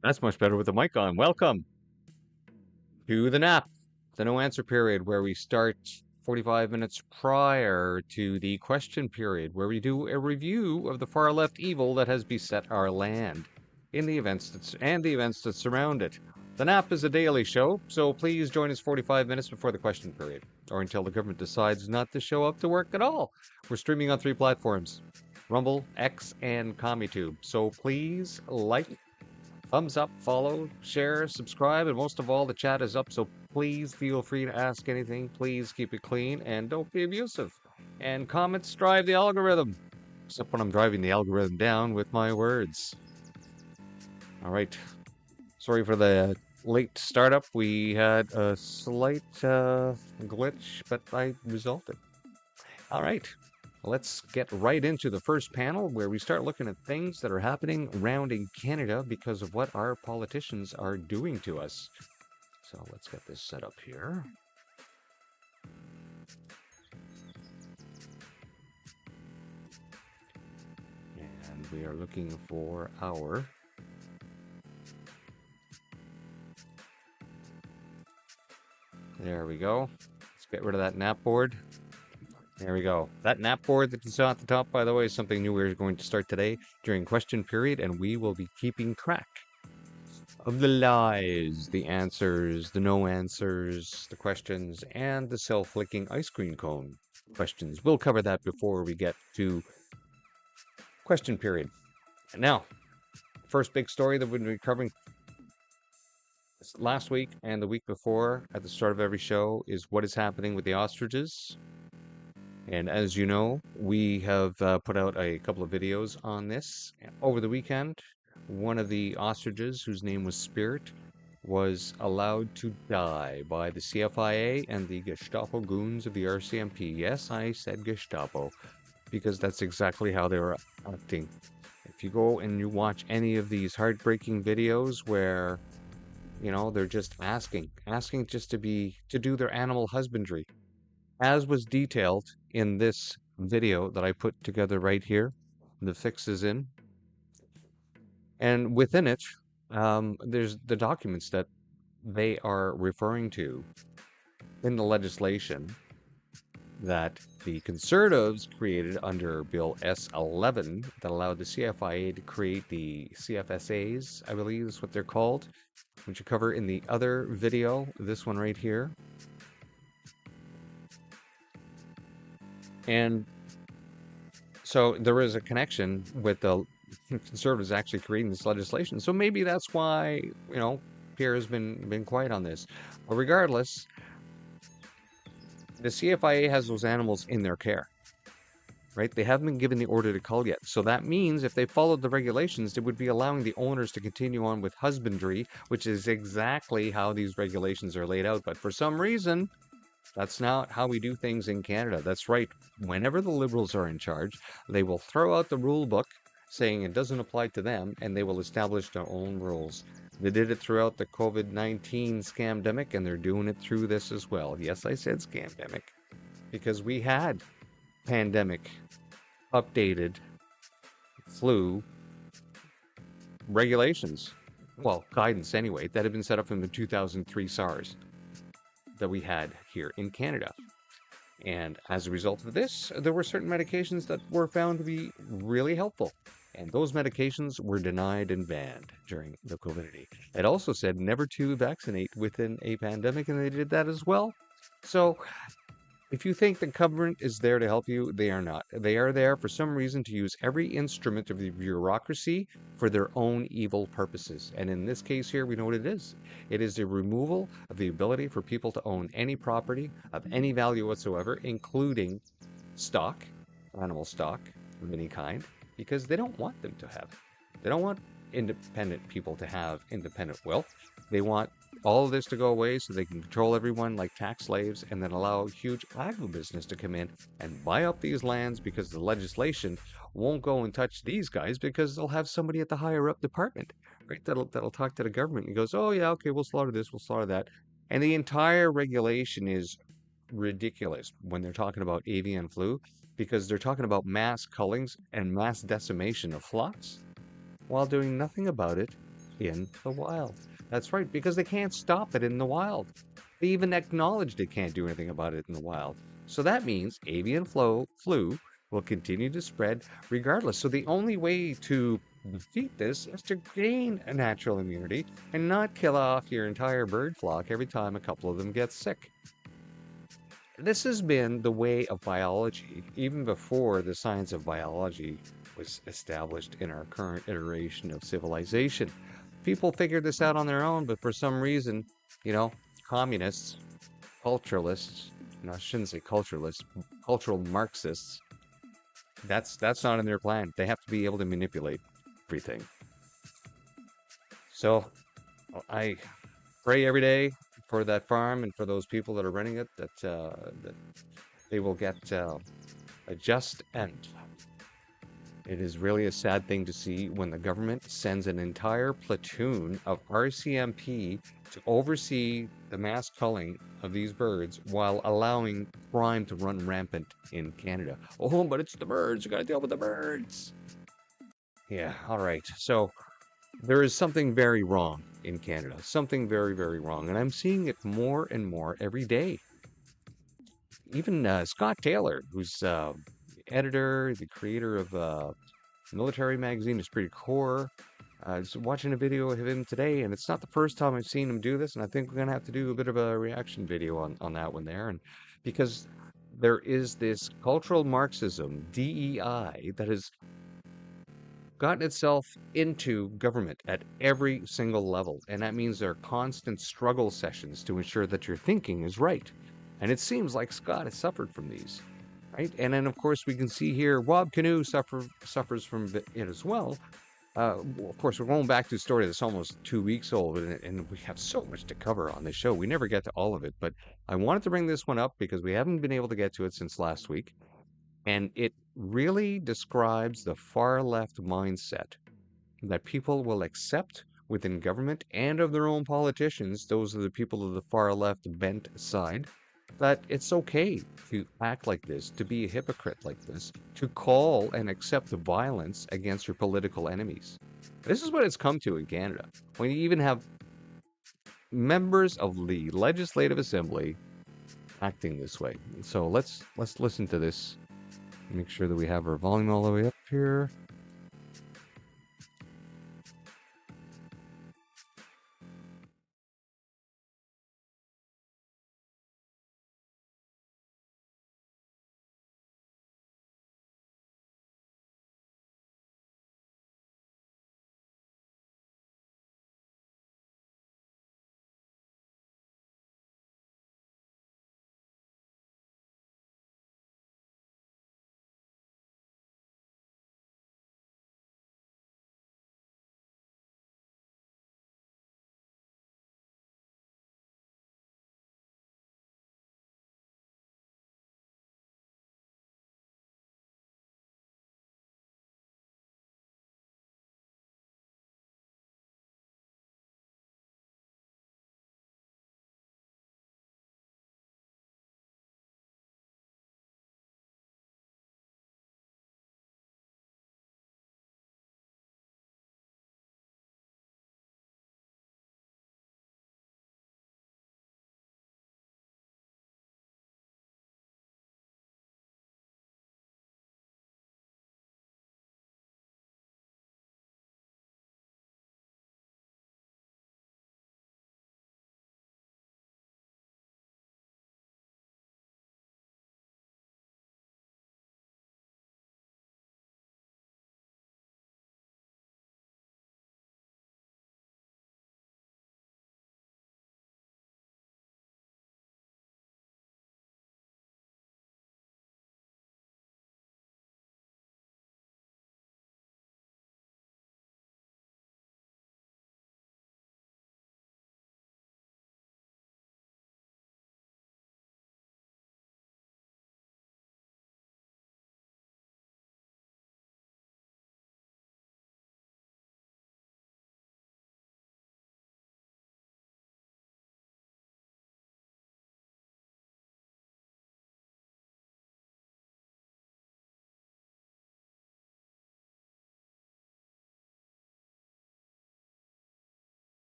That's much better with the mic on. Welcome to the nap, the no answer period, where we start 45 minutes prior to the question period, where we do a review of the far left evil that has beset our land in the events that surround it. The nap is a daily show, so please join us 45 minutes before the question period, or until the government decides not to show up to work at all. We're streaming on 3 platforms: Rumble, X, and CommuTube. So please thumbs up, follow, share, subscribe, and most of all, the chat is up, so please feel free to ask anything. Please keep it clean, and don't be abusive. And comments drive the algorithm, except when I'm driving the algorithm down with my words. All right. Sorry for the late startup. We had a slight glitch, but I resolved it. All right. Let's get right into the first panel, where we start looking at things that are happening around in Canada because of what our politicians are doing to us. So let's get this set up here. And we are looking for our... There we go. Let's get rid of that nap board. There we go. That nap board that you saw at the top, by the way, is something new we're going to start today during question period, and we will be keeping track of the lies, the answers, the no answers, the questions, and the self-licking ice cream cone questions. We'll cover that before we get to question period. And now, first big story that we've been covering last week and the week before at the start of every show is what is happening with the ostriches. And as you know, we have put out a couple of videos on this. Over the weekend, one of the ostriches, whose name was Spirit, was allowed to die by the CFIA and the Gestapo goons of the RCMP. Yes, I said Gestapo, because that's exactly how they were acting. If you go and you watch any of these heartbreaking videos where, you know, they're just asking just to do their animal husbandry, as was detailed in this video that I put together right here. The fix is in. And within it, there's the documents that they are referring to in the legislation that the Conservatives created under Bill S11 that allowed the CFIA to create the CFSAs, I believe is what they're called, which you cover in the other video, this one right here. And so there is a connection with the Conservatives actually creating this legislation. So maybe that's why, you know, Pierre has been quiet on this. But regardless, the CFIA has those animals in their care, right? They haven't been given the order to cull yet. So that means if they followed the regulations, they would be allowing the owners to continue on with husbandry, which is exactly how these regulations are laid out. But for some reason, That's not how we do things in Canada. That's right. Whenever the Liberals are in charge, they will throw out the rule book saying it doesn't apply to them, and they will establish their own rules. They did it throughout the COVID-19 scamdemic, and they're doing it through this as well. Yes, I said scamdemic because we had pandemic updated flu regulations, well, guidance anyway, that had been set up in the 2003 SARS that we had here in Canada. And as a result of this, there were certain medications that were found to be really helpful. And those medications were denied and banned during the COVID. It also said never to vaccinate within a pandemic, and they did that as well. So if you think the government is there to help you, they are not. They are there for some reason to use every instrument of the bureaucracy for their own evil purposes. And in this case here, we know what it is. It is the removal of the ability for people to own any property of any value whatsoever, including stock, animal stock of any kind, because they don't want them to have it. They don't want independent people to have independent wealth. They want all of this to go away so they can control everyone like tax slaves and then allow huge agribusiness to come in and buy up these lands because the legislation won't go and touch these guys because they'll have somebody at the higher up department, right? That'll talk to the government and goes, oh yeah, okay, we'll slaughter this, we'll slaughter that. And the entire regulation is ridiculous when they're talking about avian flu because they're talking about mass cullings and mass decimation of flocks while doing nothing about it in the wild. That's right, because they can't stop it in the wild. They even acknowledge they can't do anything about it in the wild. So that means avian flu will continue to spread regardless. So the only way to defeat this is to gain a natural immunity and not kill off your entire bird flock every time a couple of them get sick. This has been the way of biology even before the science of biology was established in our current iteration of civilization. People figured this out on their own, but for some reason, you know, communists, culturalists, no, I shouldn't say culturalists, cultural Marxists, that's not in their plan. They have to be able to manipulate everything. So I pray every day for that farm and for those people that are running it that they will get a just end. It is really a sad thing to see when the government sends an entire platoon of RCMP to oversee the mass culling of these birds while allowing crime to run rampant in Canada. Oh, but it's the birds. You got to deal with the birds. Yeah, all right. So there is something very wrong in Canada. Something very, very wrong. And I'm seeing it more and more every day. Even Scott Taylor, who's editor, the creator of military magazine, Esprit de Corps. I was watching a video of him today, and it's not the first time I've seen him do this, and I think we're going to have to do a bit of a reaction video on that one there. And because there is this cultural Marxism, DEI, that has gotten itself into government at every single level. And that means there are constant struggle sessions to ensure that your thinking is right. And it seems like Scott has suffered from these. Right? And then, of course, we can see here Rob Canoe suffers from it as well. Of course, we're going back to a story that's almost 2 weeks old, and we have so much to cover on this show. We never get to all of it, but I wanted to bring this one up because we haven't been able to get to it since last week. And it really describes the far left mindset that people will accept within government and of their own politicians, those are the people of the far left bent side, that it's okay to act like this, to be a hypocrite like this, to call and accept the violence against your political enemies. This is what it's come to in Canada. When you even have members of the Legislative Assembly acting this way. So let's listen to this. Make sure that we have our volume all the way up here.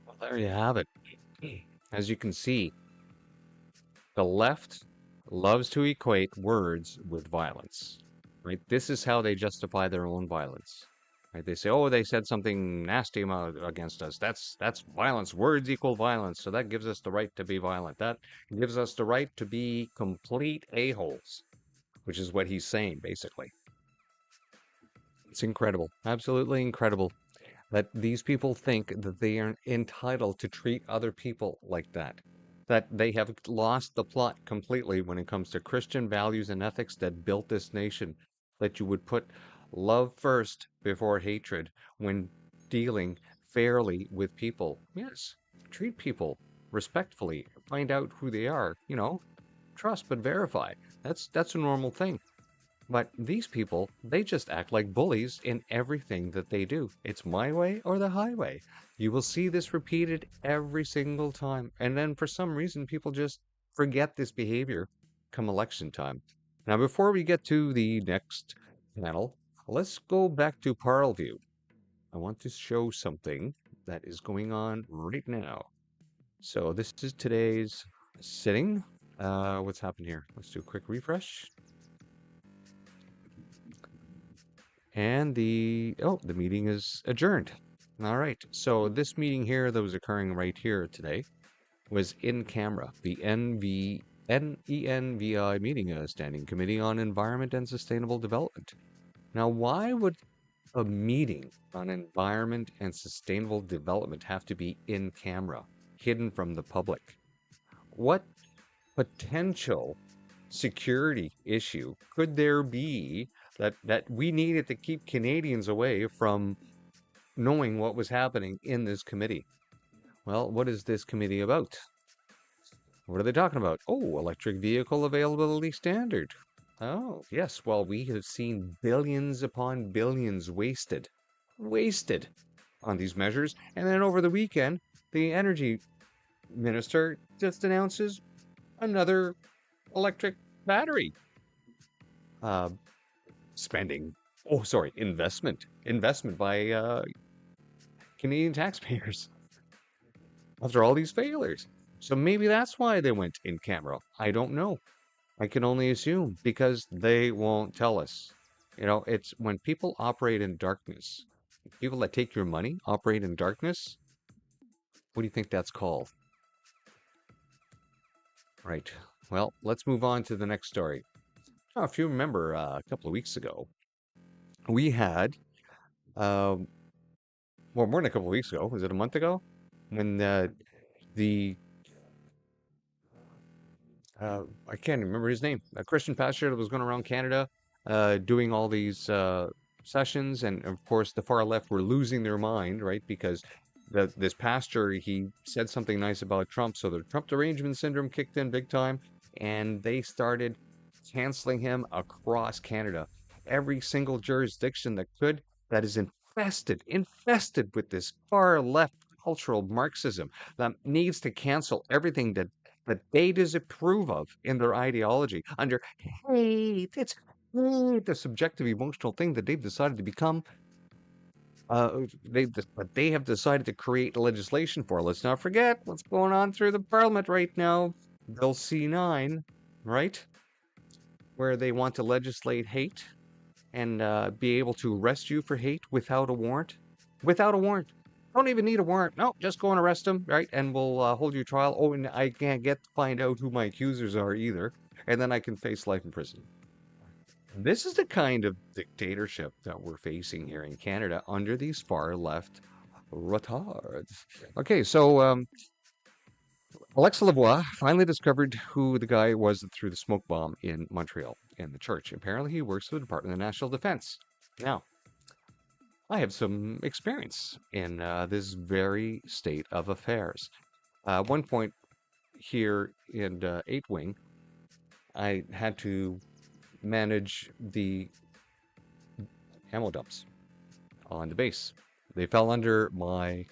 Well, there you have it. As you can see, the left loves to equate words with violence, right? This is how they justify their own violence, right? They say, "Oh, they said something nasty against us. That's violence. Words equal violence, so that gives us the right to be violent. That gives us the right to be complete a-holes," which is what he's saying, basically. It's incredible, absolutely incredible that these people think that they are entitled to treat other people like that. That they have lost the plot completely when it comes to Christian values and ethics that built this nation. That you would put love first before hatred when dealing fairly with people. Yes, treat people respectfully, find out who they are, trust but verify. That's a normal thing. But these people, they just act like bullies in everything that they do. It's my way or the highway. You will see this repeated every single time. And then for some reason, people just forget this behavior come election time. Now, before we get to the next panel, let's go back to Parleview. I want to show something that is going on right now. So this is today's sitting. What's happened here? Let's do a quick refresh. And the meeting is adjourned. All right. So this meeting here that was occurring right here today was in camera. The NENVI meeting, a Standing Committee on Environment and Sustainable Development. Now, why would a meeting on environment and sustainable development have to be in camera, hidden from the public? What potential security issue could there be that we needed to keep Canadians away from knowing what was happening in this committee? Well, what is this committee about? What are they talking about? Oh, electric vehicle availability standard. Oh, yes. Well, we have seen billions upon billions wasted on these measures. And then over the weekend, the energy minister just announces another electric battery spending. Oh, sorry, investment by Canadian taxpayers after all these failures. So maybe that's why they went in camera. I don't know. I can only assume because they won't tell us. It's when people operate in darkness, people that take your money operate in darkness. What do you think that's called? Right. Well, let's move on to the next story. Now, if you remember, a couple of weeks ago, we had, well, more than a couple of weeks ago, was it a month ago? When the I can't remember his name, a Christian pastor that was going around Canada doing all these sessions. And of course, the far left were losing their mind, right? Because this pastor, he said something nice about Trump. So the Trump derangement syndrome kicked in big time. And they started canceling him across Canada. Every single jurisdiction that is infested with this far left cultural Marxism that needs to cancel everything that they disapprove of in their ideology under hate. It's hate, the subjective emotional thing that they've decided to become. But they have decided to create legislation for. Let's not forget what's going on through the Parliament right now. Bill C9, right? Where they want to legislate hate and be able to arrest you for hate without a warrant. Without a warrant. Don't even need a warrant. No, just go and arrest them, right? And we'll hold your trial. Oh, and I can't get to find out who my accusers are either. And then I can face life in prison. This is the kind of dictatorship that we're facing here in Canada under these far left retards. Okay, so Alexa Lavoie finally discovered who the guy was that threw the smoke bomb in Montreal in the church. Apparently, he works for the Department of National Defense. Now, I have some experience in this very state of affairs. At one point here in 8 Wing, I had to manage the ammo dumps on the base. They fell under my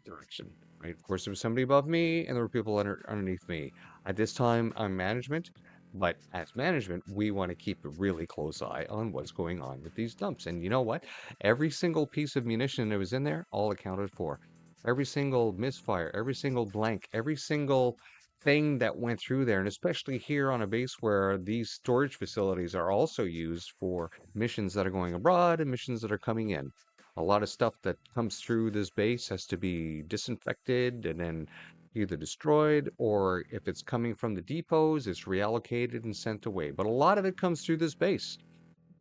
direction. Right? Of course, there was somebody above me, and there were people underneath me. At this time, I'm management, but as management, we want to keep a really close eye on what's going on with these dumps. And you know what? Every single piece of munition that was in there, all accounted for. every single misfire, every single blank, every single thing that went through there. And especially here on a base where these storage facilities are also used for missions that are going abroad and missions that are coming in. A lot of stuff that comes through this base has to be disinfected and then either destroyed, or if it's coming from the depots, it's reallocated and sent away. But a lot of it comes through this base.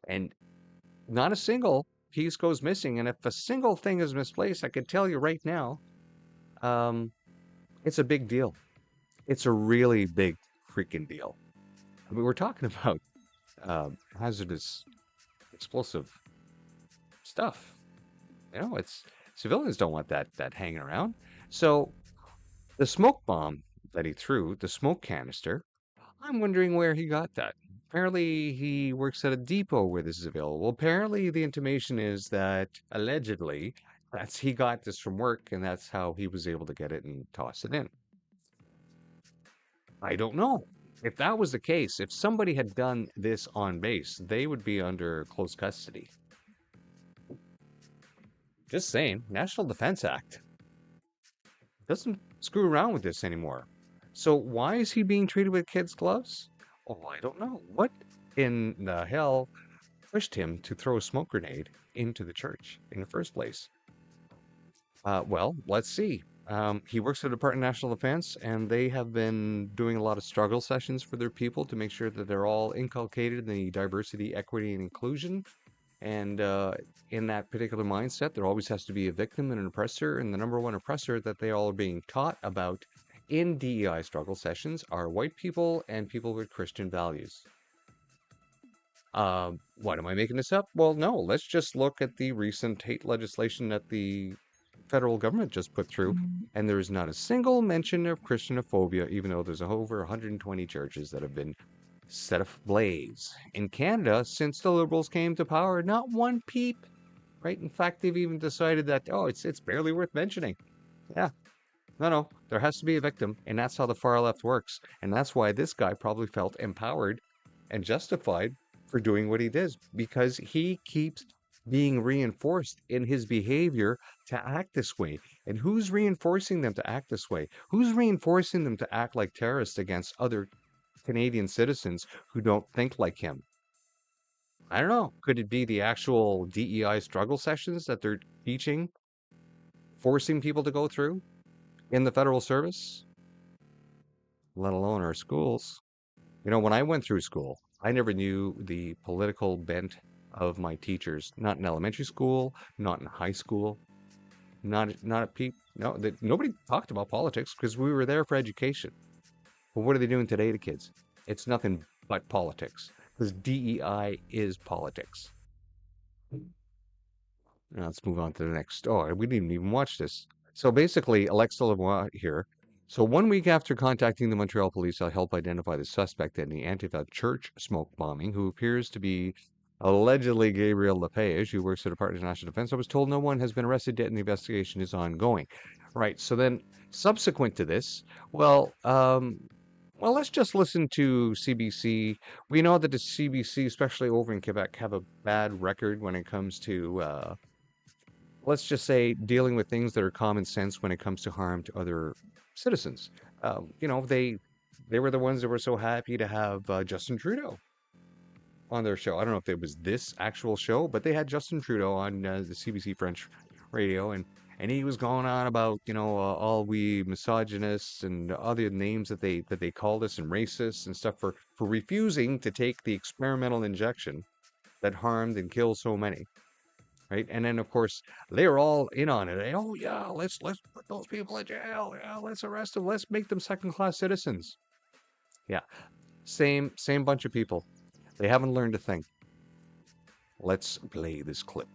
And not a single piece goes missing. And if a single thing is misplaced, I can tell you right now, um, it's a big deal. It's a really big freaking deal. I mean, we're talking about hazardous, explosive stuff. You know, it's civilians don't want that hanging around. So the smoke bomb that he threw, the smoke canister, I'm wondering where he got that. Apparently, he works at a depot where this is available. Apparently, the intimation is that allegedly that's he got this from work, and that's how he was able to get it and toss it in. I don't know. If that was the case, if somebody had done this on base, they would be under close custody. Just saying, National Defense Act doesn't screw around with this anymore. So why is he being treated with kids' gloves? Oh, I don't know. What in the hell pushed him to throw a smoke grenade into the church in the first place? Well, let's see. He works for the Department of National Defense, and they have been doing a lot of struggle sessions for their people to make sure that they're all inculcated in the diversity, equity, and inclusion. And in that particular mindset, there always has to be a victim and an oppressor. And the number one oppressor that they all are being taught about in DEI struggle sessions are white people and people with Christian values. What am I making this up? Well, no, let's just look at the recent hate legislation that the federal government just put through, and there is not a single mention of Christianophobia, even though there's over 120 churches that have been set ablaze. In Canada, since the Liberals came to power, not one peep, right? In fact, they've even decided that, oh, it's barely worth mentioning. Yeah, no, there has to be a victim, and that's how the far left works. And that's why this guy probably felt empowered and justified for doing what he did, because he keeps being reinforced in his behavior to act this way. And who's reinforcing them to act this way? Who's reinforcing them to act like terrorists against other Canadian citizens who don't think like him? I don't know. Could it be the actual DEI struggle sessions that they're teaching, forcing people to go through in the federal service, let alone our schools? You know, when I went through school, I never knew the political bent of my teachers, not in elementary school, not in high school, not at peak. No, nobody talked about politics because we were there for education. But what are they doing today to kids? It's nothing but politics because DEI is politics. Now let's move on to the next. Oh, we didn't even watch this. So basically, Alexa Lemois here. So 1 week after contacting the Montreal police, I helped identify the suspect in the Antifa church smoke bombing, who appears to be allegedly Gabriel Lepage, who works at the Department of National Defense. I was told no one has been arrested yet, and the investigation is ongoing. Right. So then, subsequent to this, well, let's just listen to CBC. We know that the CBC, especially over in Quebec, have a bad record when it comes to let's just say dealing with things that are common sense when it comes to harm to other citizens. You know, they were the ones that were so happy to have Justin Trudeau on their show. I don't know if it was this actual show, but they had Justin Trudeau on the CBC French radio, and he was going on about all we misogynists and other names that they called us and racists and stuff for refusing to take the experimental injection that harmed and killed so many. Right. And then of course they were all in on it. Oh yeah, let's put those people in jail. Yeah, let's arrest them. Let's make them second class citizens. Yeah. Same bunch of people. They haven't learned a thing. Let's play this clip.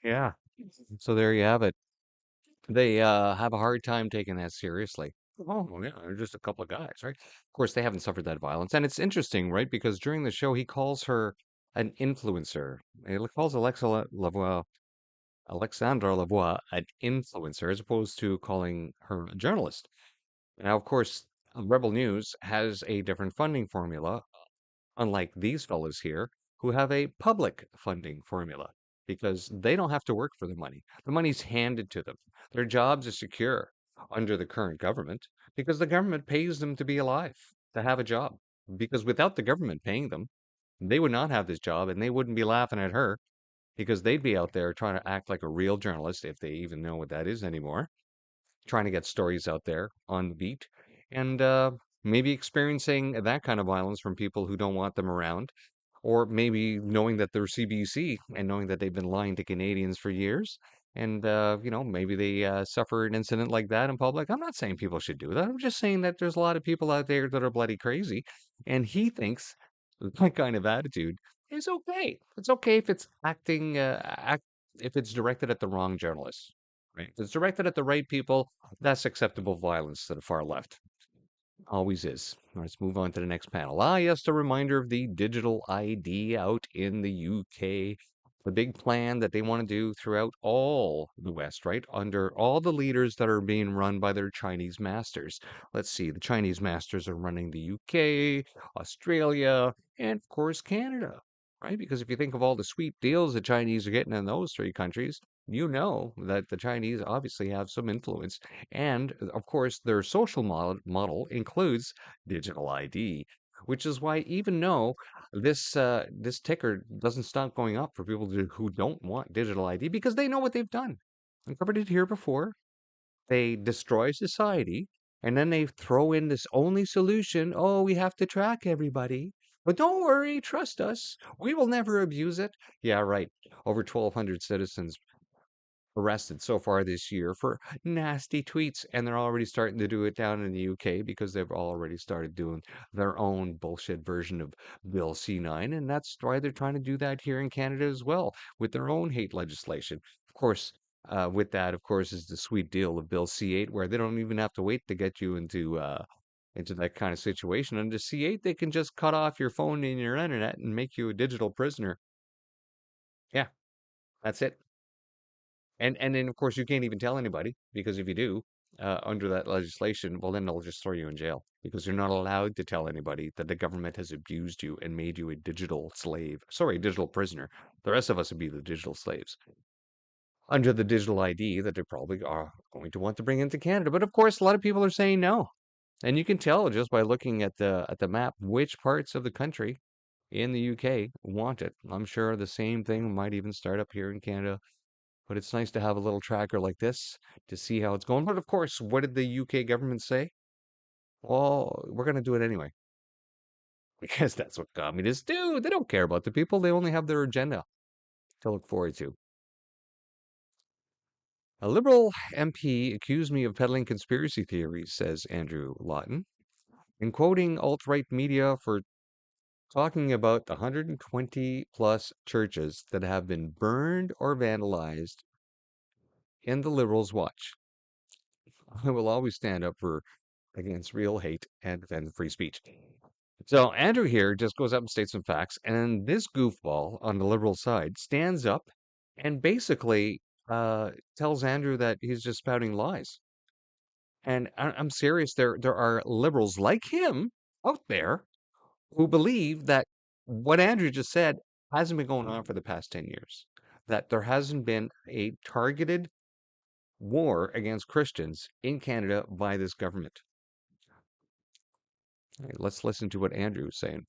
Yeah. So there you have it. They have a hard time taking that seriously. Oh, yeah, they're just a couple of guys, right? Of course, they haven't suffered that violence. And it's interesting, right? Because during the show, he calls her an influencer. He calls Alexandra Lavoie an influencer, as opposed to calling her a journalist. Now, of course, Rebel News has a different funding formula, unlike these fellows here, who have a public funding formula because they don't have to work for the money. The money's handed to them. Their jobs are secure under the current government because the government pays them to be alive, to have a job. Because without the government paying them, they would not have this job and they wouldn't be laughing at her because they'd be out there trying to act like a real journalist if they even know what that is anymore, trying to get stories out there on the beat, and maybe experiencing that kind of violence from people who don't want them around, or maybe knowing that they're CBC and knowing that they've been lying to Canadians for years. And, maybe they suffer an incident like that in public. I'm not saying people should do that. I'm just saying that there's a lot of people out there that are bloody crazy. And he thinks that kind of attitude is okay. It's okay if it's if it's directed at the wrong journalists, right? If it's directed at the right people, that's acceptable violence to the far left. Always is. Let's move on to the next panel. Yes, a reminder of the digital ID out in the UK. The big plan that they want to do throughout all the West, right? Under all the leaders that are being run by their Chinese masters. Let's see, the Chinese masters are running the UK, Australia, and of course Canada, right? Because if you think of all the sweet deals the Chinese are getting in those three countries, you know that the Chinese obviously have some influence, and of course, their social model includes digital ID, which is why even though this ticker doesn't stop going up for people who don't want digital ID because they know what they've done. I covered it here before. They destroy society, and then they throw in this only solution. Oh, we have to track everybody. But don't worry, trust us. We will never abuse it. Yeah, right. Over 1,200 citizens arrested so far this year for nasty tweets, and they're already starting to do it down in the UK because they've already started doing their own bullshit version of Bill C9, and that's why they're trying to do that here in Canada as well with their own hate legislation. Of course, with that, of course, is the sweet deal of Bill C8, where they don't even have to wait to get you into that kind of situation. Under C8, they can just cut off your phone and your internet and make you a digital prisoner. Yeah, that's it. And then of course you can't even tell anybody because if you do, under that legislation, well then they'll just throw you in jail because you're not allowed to tell anybody that the government has abused you and made you a digital slave. Sorry, digital prisoner. The rest of us would be the digital slaves under the digital ID that they probably are going to want to bring into Canada. But of course, a lot of people are saying no. And you can tell just by looking at the map which parts of the country in the UK want it. I'm sure the same thing might even start up here in Canada, but it's nice to have a little tracker like this to see how it's going. But of course, what did the UK government say? Well, we're going to do it anyway because that's what communists do. They don't care about the people, they only have their agenda to look forward to. A Liberal MP accused me of peddling conspiracy theories, says Andrew Lawton, and quoting alt right media for talking about the 120 plus churches that have been burned or vandalized in the Liberals' watch. I will always stand up for against real hate and defend free speech. So Andrew here just goes up and states some facts, and this goofball on the liberal side stands up and basically tells Andrew that he's just spouting lies. And I'm serious. There are liberals like him out there who believe that what Andrew just said hasn't been going on for the past 10 years. That there hasn't been a targeted war against Christians in Canada by this government. All right, let's listen to what Andrew is saying.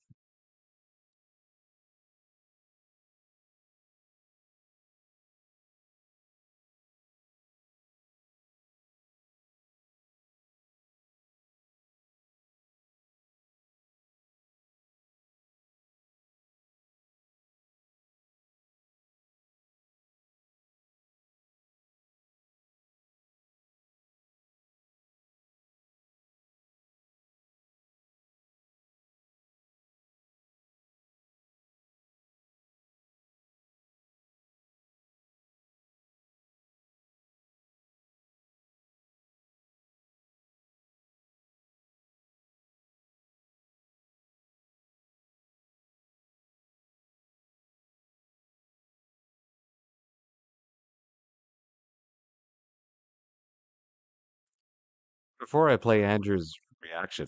Before I play Andrew's reaction,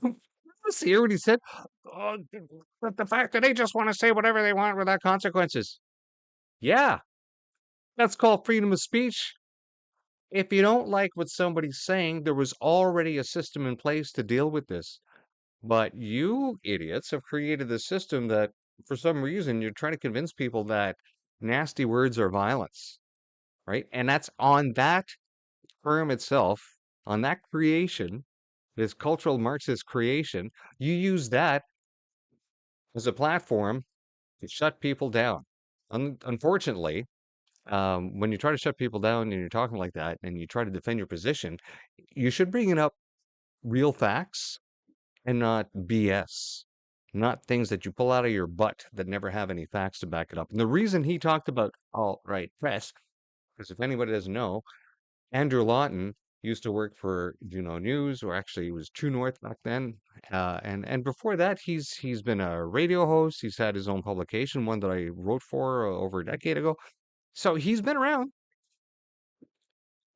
let's hear what he said. Oh, but the fact that they just want to say whatever they want without consequences. Yeah, that's called freedom of speech. If you don't like what somebody's saying, there was already a system in place to deal with this. But you idiots have created this system that, for some reason, you're trying to convince people that nasty words are violence, right? And that's on that term itself, on that creation, this cultural Marxist creation, you use that as a platform to shut people down. Unfortunately, when you try to shut people down and you're talking like that and you try to defend your position, you should bring it up real facts and not BS, not things that you pull out of your butt that never have any facts to back it up. And the reason he talked about alt-right press, because if anybody doesn't know, Andrew Lawton used to work for Juno News, or actually he was True North back then. And before that, he's been a radio host. He's had his own publication, one that I wrote for over a decade ago. So he's been around,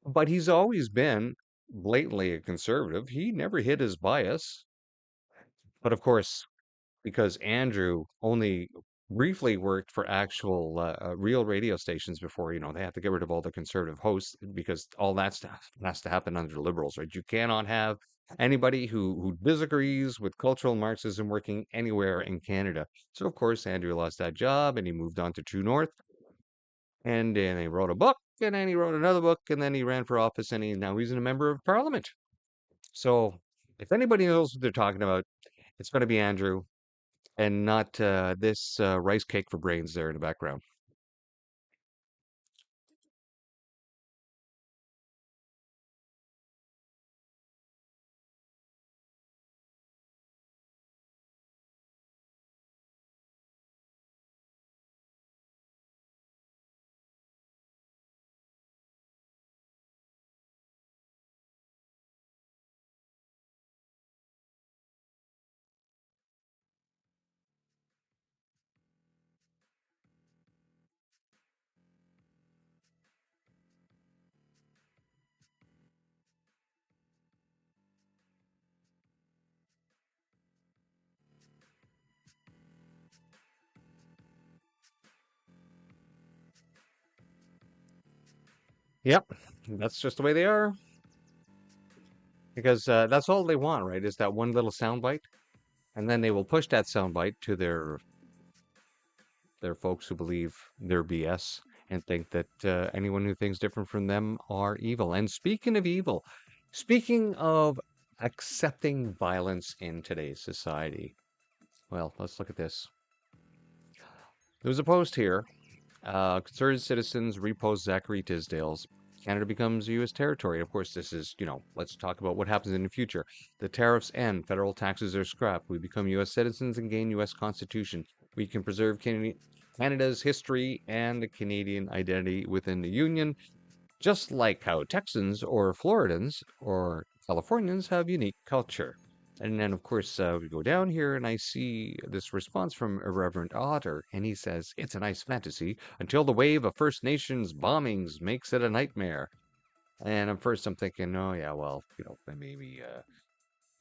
but he's always been blatantly a conservative. He never hid his bias. But of course, because Andrew only briefly worked for actual real radio stations before, they have to get rid of all the conservative hosts because all that stuff has to happen under the liberals, right? You cannot have anybody who disagrees with cultural Marxism working anywhere in Canada. So of course Andrew lost that job and he moved on to True North, and then he wrote a book, and then he wrote another book, and then he ran for office, and now he's a member of parliament. So if anybody knows what they're talking about, it's going to be Andrew and not this rice cake for brains there in the background. Yep, that's just the way they are. Because that's all they want, right? Is that one little soundbite, and then they will push that soundbite to their folks who believe their BS and think that anyone who thinks different from them are evil. And speaking of accepting violence in today's society, well, let's look at this. There was a post here. Concerned citizens repost Zachary Tisdale's Canada becomes U.S. territory. Of course, this is, let's talk about what happens in the future. The tariffs end, federal taxes are scrapped. We become U.S. citizens and gain U.S. Constitution. We can preserve Canada's history and the Canadian identity within the Union, just like how Texans or Floridans or Californians have unique culture. And then, of course, we go down here and I see this response from Irreverent Otter, and he says, it's a nice fantasy until the wave of First Nations bombings makes it a nightmare. And at first I'm thinking, oh, yeah, well, maybe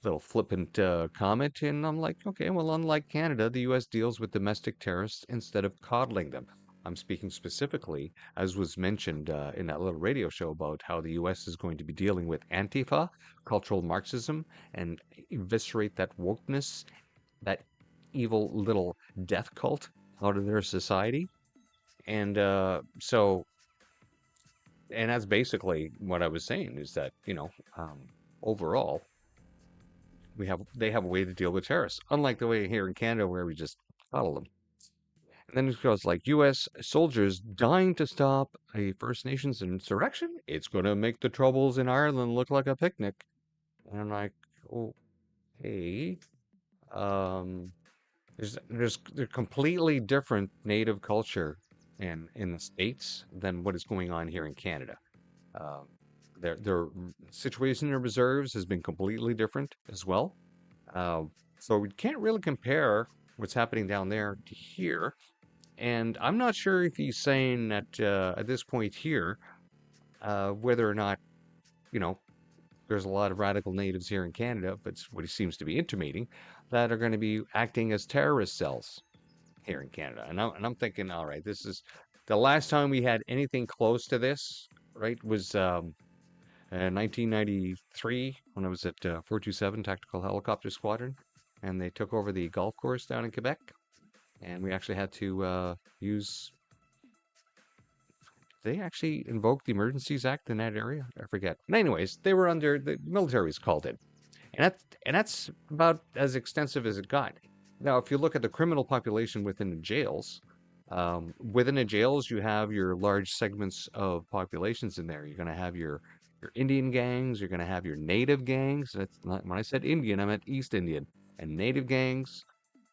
little flippant comment, and I'm like, okay, well, unlike Canada, the U.S. deals with domestic terrorists instead of coddling them. I'm speaking specifically, as was mentioned in that little radio show, about how the U.S. is going to be dealing with Antifa, cultural Marxism, and eviscerate that wokeness, that evil little death cult out of their society. And and that's basically what I was saying is that, overall, they have a way to deal with terrorists, unlike the way here in Canada where we just coddle them. And then it goes like U.S. soldiers dying to stop a First Nations insurrection. It's going to make the troubles in Ireland look like a picnic. And I'm like, okay, um, there's completely different native culture in the States than what is going on here in Canada. Um, their situation in reserves has been completely different as well. Uh, so we can't really compare what's happening down there to here. And I'm not sure if he's saying that at this point here, whether or not, you know, there's a lot of radical natives here in Canada, but it's what he seems to be intimating, that are going to be acting as terrorist cells here in Canada. And I'm thinking, all right, this is the last time we had anything close to this, right? Was 1993 when I was at 427 Tactical Helicopter Squadron, and they took over the golf course down in Quebec, and we actually had to use. They actually invoked the Emergencies Act in that area. I forget. But anyways, they were under the military was called in, and that's about as extensive as it got. Now, if you look at the criminal population within the jails, you have your large segments of populations in there. You're going to have your Indian gangs. You're going to have your native gangs. That's not, when I said Indian, I meant East Indian and native gangs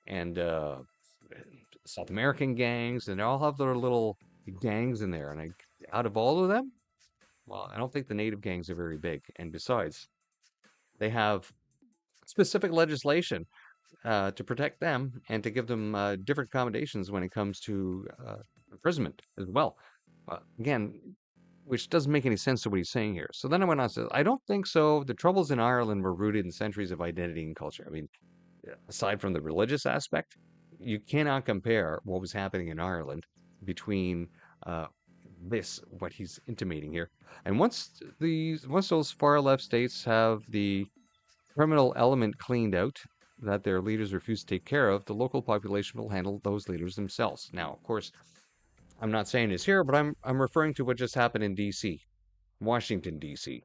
and South American gangs, and they all have their little gangs in there. And out of all of them, well, I don't think the native gangs are very big. And besides, they have specific legislation to protect them and to give them different accommodations when it comes to imprisonment as well. Again, which doesn't make any sense to what he's saying here. So then I went on to say, I don't think so. The troubles in Ireland were rooted in centuries of identity and culture. I mean, aside from the religious aspect, you cannot compare what was happening in Ireland between uh, what he's intimating here. And once those far left states have the criminal element cleaned out that their leaders refuse to take care of, the local population will handle those leaders themselves. Now, of course, I'm not saying this here, but I'm referring to what just happened in D.C., Washington, D.C.,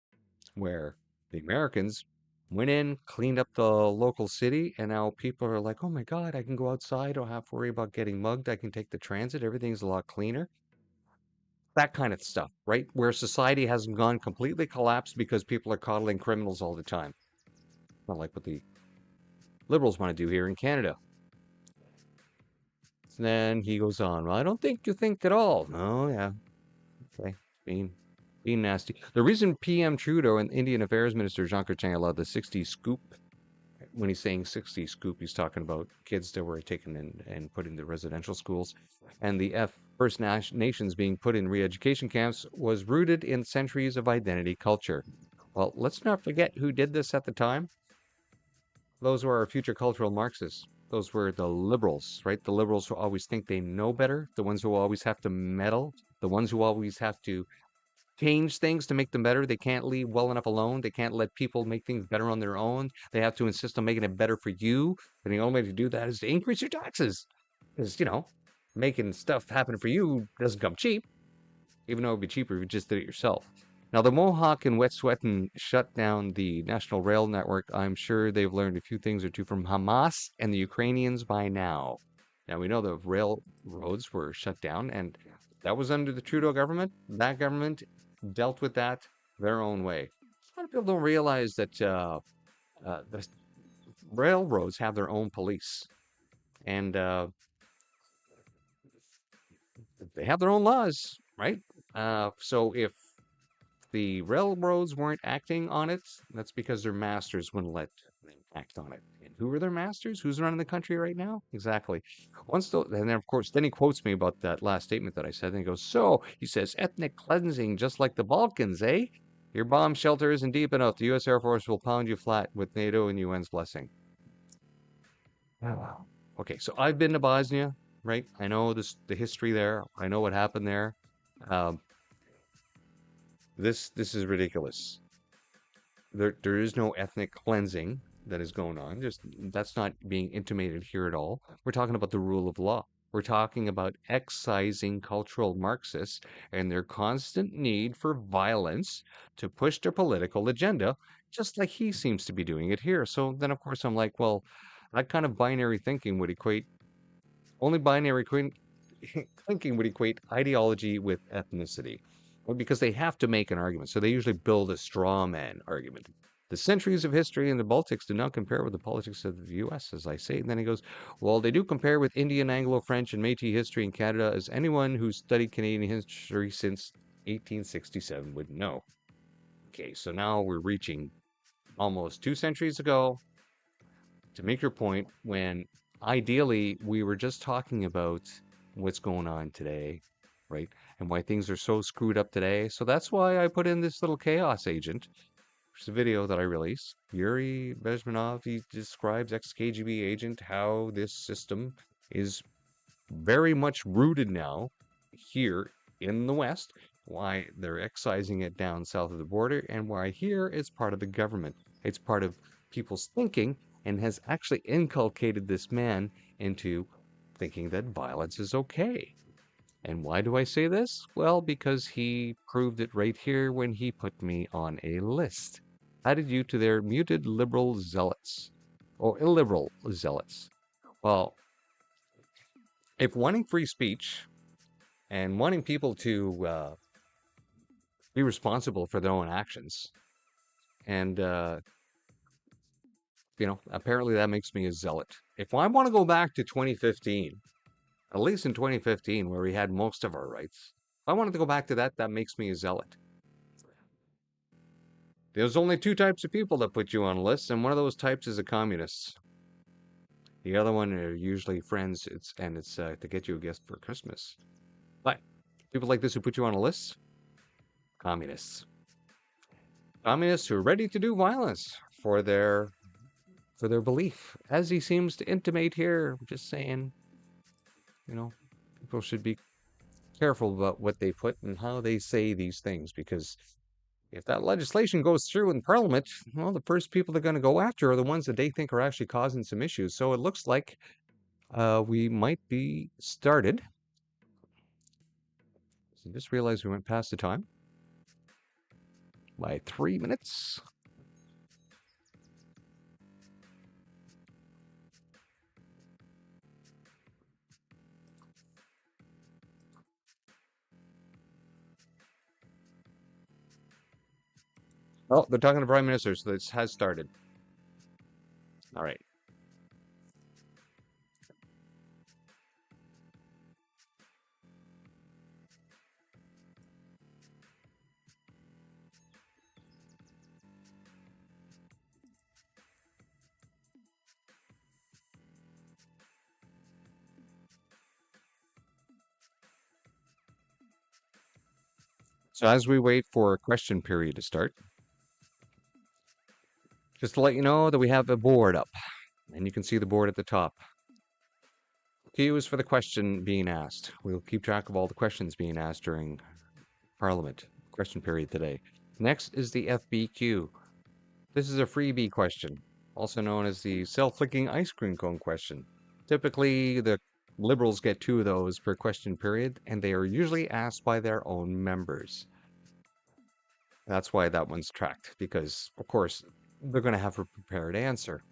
where the Americans went in, cleaned up the local city, and now people are like, oh my God, I can go outside. I don't have to worry about getting mugged. I can take the transit. Everything's a lot cleaner. That kind of stuff, right? Where society hasn't gone completely collapsed because people are coddling criminals all the time. Not like what the liberals want to do here in Canada. And then he goes on, well, I don't think you think at all. Oh, yeah. Okay. Being nasty. The reason PM Trudeau and Indian Affairs Minister Jean Chrétien allowed the 60 scoop, when he's saying 60 scoop, he's talking about kids that were taken and put into residential schools, and the First Nations being put in re-education camps, was rooted in centuries of identity culture. Well, let's not forget who did this at the time. Those were our future cultural Marxists. Those were the liberals, right? The liberals who always think they know better, the ones who always have to meddle, the ones who always have to change things to make them better. They can't leave well enough alone. They can't let people make things better on their own. They have to insist on making it better for you. And the only way to do that is to increase your taxes. Because, making stuff happen for you doesn't come cheap, even though it'd be cheaper if you just did it yourself. Now, the Mohawk and Wet'suwet'en shut down the National Rail Network. I'm sure they've learned a few things or two from Hamas and the Ukrainians by now. Now, we know the railroads were shut down, and that was under the Trudeau government. That government dealt with that their own way. A lot of people don't realize that the railroads have their own police, and they have their own laws, right? So if the railroads weren't acting on it, that's because their masters wouldn't let them act on it. And who are their masters? Who's running the country right now? Exactly. And then of course, then he quotes me about that last statement that I said, and he goes, so he says, ethnic cleansing, just like the Balkans, eh? Your bomb shelter isn't deep enough. The U.S. Air Force will pound you flat with NATO and UN's blessing. Oh. Okay, so I've been to Bosnia, right? I know the history there. I know what happened there. Um, this is ridiculous. There is no ethnic cleansing that is going on. That's not being intimated here at all. We're talking about the rule of law. We're talking about excising cultural Marxists and their constant need for violence to push their political agenda, just like he seems to be doing it here. So then, of course, I'm like, well, that kind of binary thinking would equate, only binary thinking would equate ideology with ethnicity. Well, because they have to make an argument. So they usually build a straw man argument. The centuries of history in the Baltics do not compare with the politics of the U.S., as I say. And then he goes, well, they do compare with Indian, Anglo-French, and Métis history in Canada, as anyone who's studied Canadian history since 1867 would know. Okay, so now we're reaching almost 2 centuries ago to make your point, when ideally we were just talking about what's going on today, right? And why things are so screwed up today. So that's why I put in this little chaos agent There's a video that I released. Yuri Bezmenov, he describes ex-KGB agent how this system is very much rooted now here in the West, why they're excising it down south of the border, and why here it's part of the government. It's part of people's thinking and has actually inculcated this man into thinking that violence is okay. And why do I say this? Well, because he proved it right here when he put me on a list. Added you to their muted liberal zealots, or illiberal zealots. Well, if wanting free speech and wanting people to be responsible for their own actions, and apparently that makes me a zealot. If I want to go back to 2015, at least in 2015, where we had most of our rights, if I wanted to go back to that, that makes me a zealot. There's only two types of people that put you on lists, and one of those types is a communist. The other one are usually friends, it's to get you a gift for Christmas. But people like this who put you on a list, communists. Communists who are ready to do violence for their belief, as he seems to intimate here. Just saying, people should be careful about what they put and how they say these things, because if that legislation goes through in Parliament, well, the first people they're going to go after are the ones that they think are actually causing some issues. So it looks like we might be started. So just realized we went past the time by 3 minutes. Oh, they're talking to Prime Minister, so this has started. All right. So as we wait for a question period to start, just to let you know that we have a board up, and you can see the board at the top. Q is for the question being asked. We'll keep track of all the questions being asked during Parliament question period today. Next is the FBQ. This is a freebie question, also known as the self-flicking ice cream cone question. Typically, the Liberals get 2 of those per question period, and they are usually asked by their own members. That's why that one's tracked, because, of course, they're going to have a prepared answer.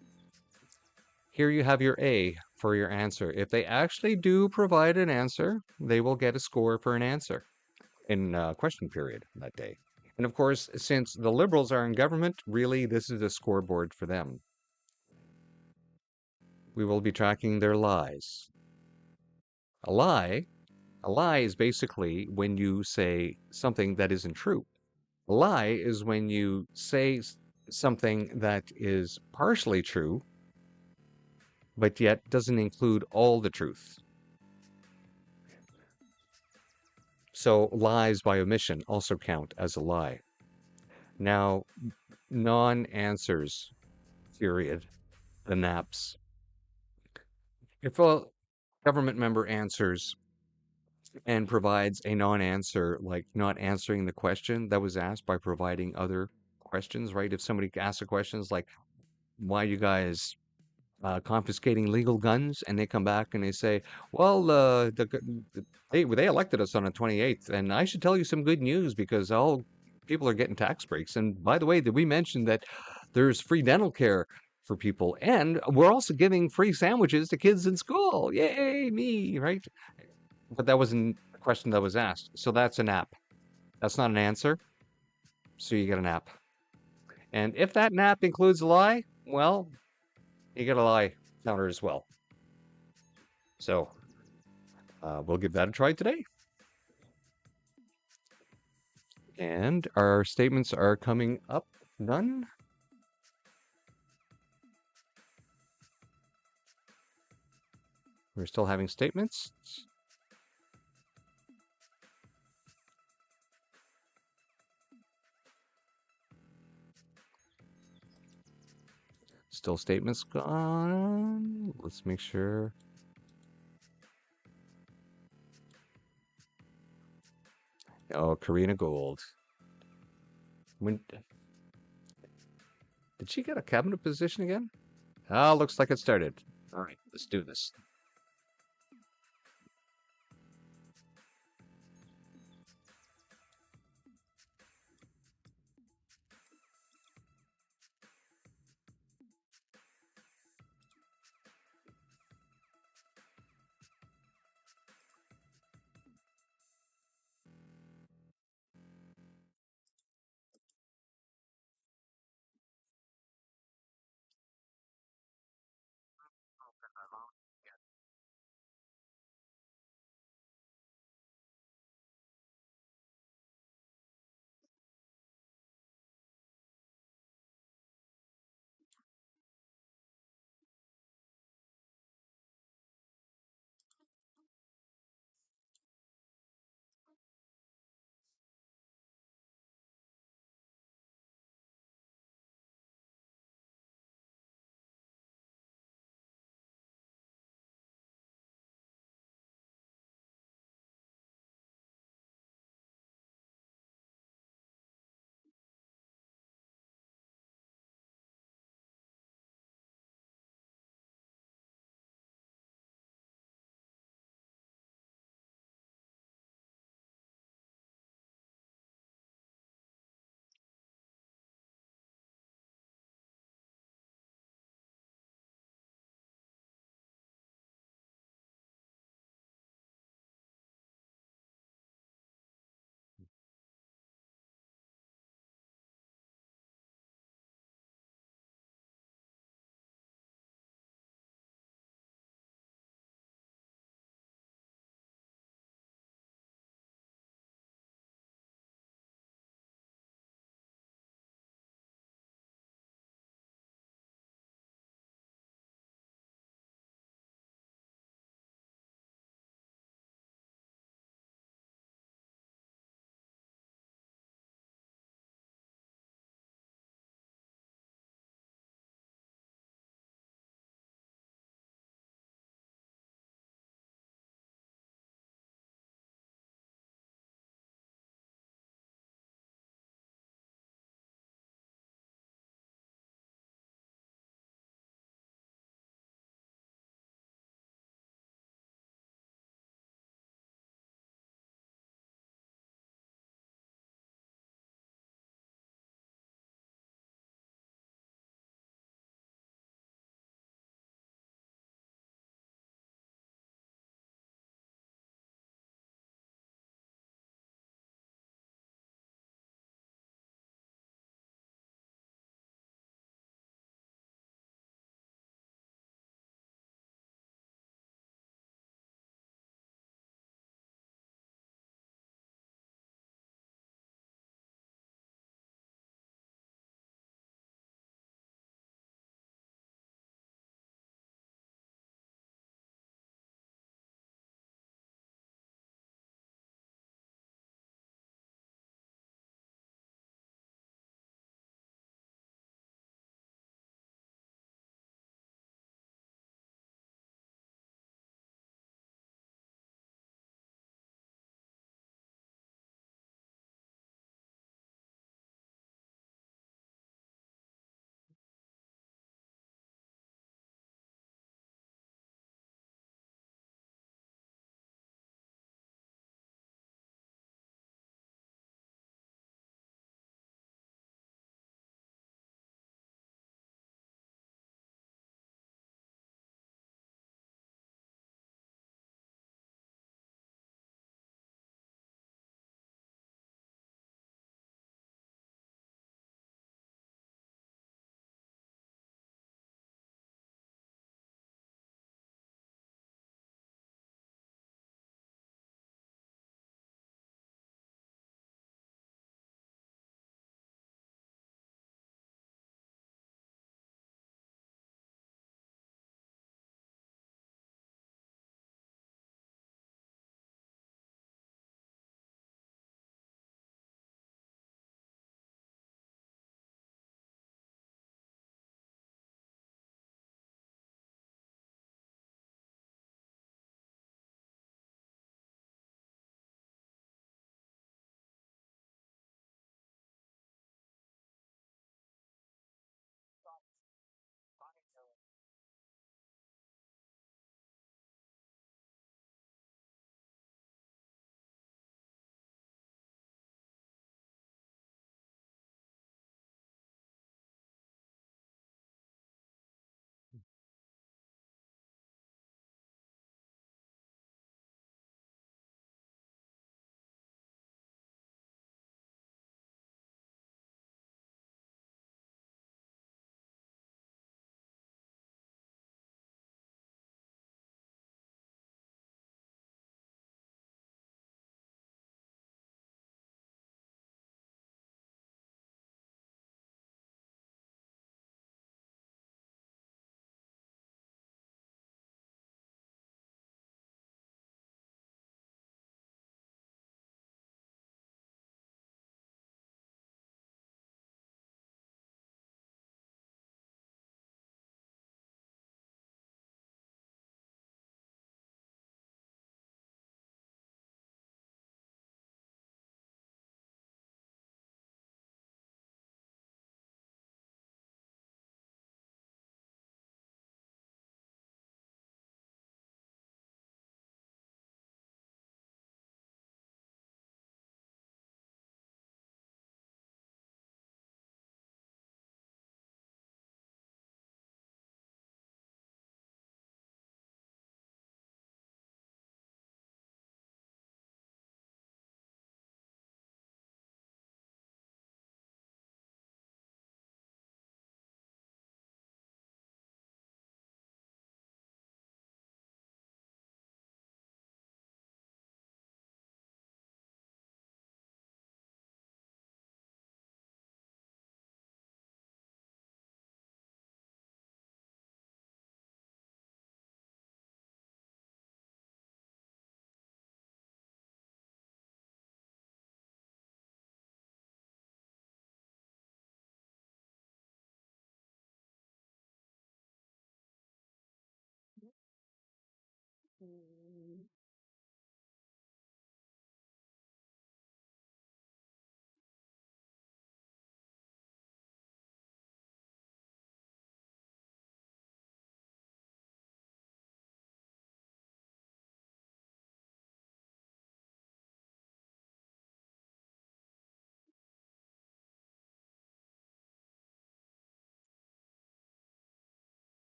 Here you have your A for your answer. If they actually do provide an answer, they will get a score for an answer in question period that day. And of course, since the Liberals are in government, really, this is a scoreboard for them. We will be tracking their lies. A lie is basically when you say something that isn't true. A lie is when you say something that is partially true, but yet doesn't include all the truth. So lies by omission also count as a lie. Now, non-answers, period, the naps. If a government member answers and provides a non-answer, like not answering the question that was asked by providing other questions, right? If somebody asks a question like, why you guys confiscating legal guns, and they come back and they say, well, they elected us on the 28th, and I should tell you some good news because all people are getting tax breaks. And by the way, did we mention that there's free dental care for people, and we're also giving free sandwiches to kids in school? Yay, me, right? But that wasn't a question that was asked. So that's a nap. That's not an answer. So you get a nap. And if that nap includes a lie, well, you get a lie counter as well. So we'll give that a try today. And our statements are coming up. Done. We're still having statements. Still statements gone. Let's make sure. Oh, Karina Gold. When did she get a cabinet position again? Ah, looks like it started. All right, let's do this.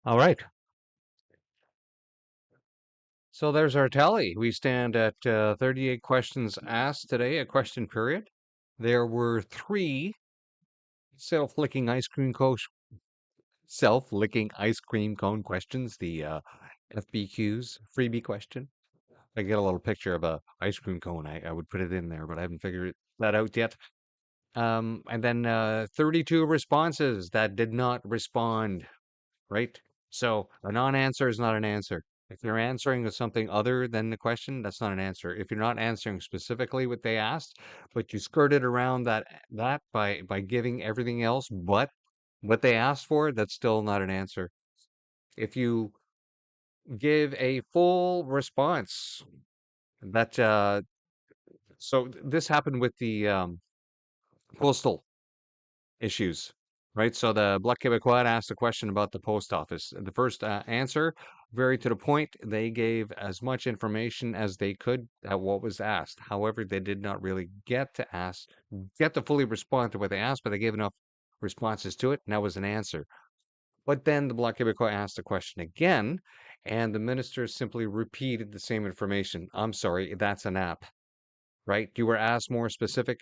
All right. So there's our tally. We stand at 38 questions asked today, a question period. There were three self-licking ice cream cone, self-licking ice cream cone questions. The FBQs, freebie question. I get a little picture of a ice cream cone. I would put it in there, but I haven't figured that out yet. And then 32 responses that did not respond, right? So a non-answer is not an answer. If you're answering with something other than the question, that's not an answer. If you're not answering specifically what they asked, but you skirted around that by giving everything else but what they asked for, that's still not an answer. If you give a full response, that this happened with the postal issues, right? So the Bloc Québécois asked a question about the post office. The first answer, very to the point, they gave as much information as they could at what was asked. However, they did not really get to fully respond to what they asked, but they gave enough responses to it, and that was an answer. But then the Bloc Québécois asked the question again, and the minister simply repeated the same information. I'm sorry, that's an app, right? You were asked more specific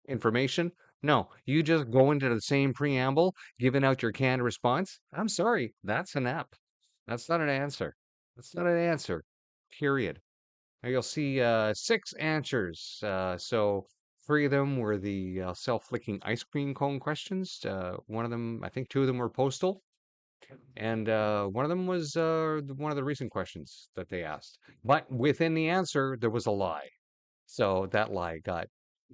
information? No, you just go into the same preamble, giving out your canned response. I'm sorry, that's an app. That's not an answer. That's not an answer. Period. Now you'll see six answers. So three of them were the self-licking ice cream cone questions. One of them, I think two of them were postal. And one of them was one of the recent questions that they asked. But within the answer, there was a lie. So that lie got